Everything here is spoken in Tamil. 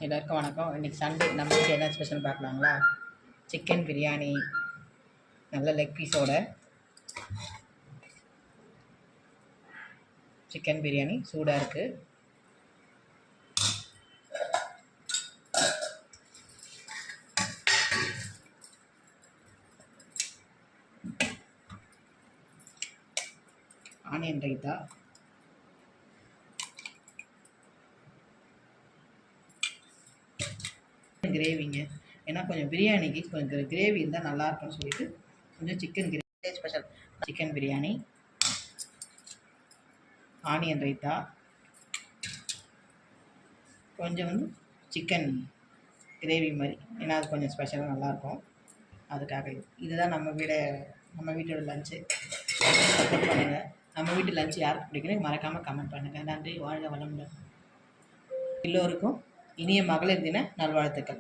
எல்லாருக்கும் வணக்கம். இன்றைக்கி சண்டே நம்ம வீட்டில் என்ன ஸ்பெஷல் பார்க்கலாங்களா? சிக்கன் பிரியாணி, நல்ல லெக் பீஸோட சிக்கன் பிரியாணி சூடாக இருக்குது. ஆனியன் ரைத்தா, கிரேவிங்க. ஏன்னா கொஞ்சம் பிரியாணிக்கு கொஞ்சம் கிரேவி இருந்தால் நல்லாயிருக்கும்னு சொல்லிட்டு கொஞ்சம் chicken gravy special. Chicken biryani, onion raita, கொஞ்சம் சிக்கன் கிரேவி மாதிரி. ஏன்னா அது கொஞ்சம் ஸ்பெஷலாக நல்லாயிருக்கும். அதுக்காக இதுதான் நம்ம வீட்டோட லஞ்சு. சப்போர்ட் பண்ணுங்கள். நம்ம வீட்டு லஞ்சு யாருக்கு பிடிக்கணும் மறக்காமல் கமெண்ட் பண்ணுங்கள். நன்றி. வாழ்க வளமுடன். எல்லோருக்கும் இனிய மகளிர் தின நல்வாழ்த்துக்கள்.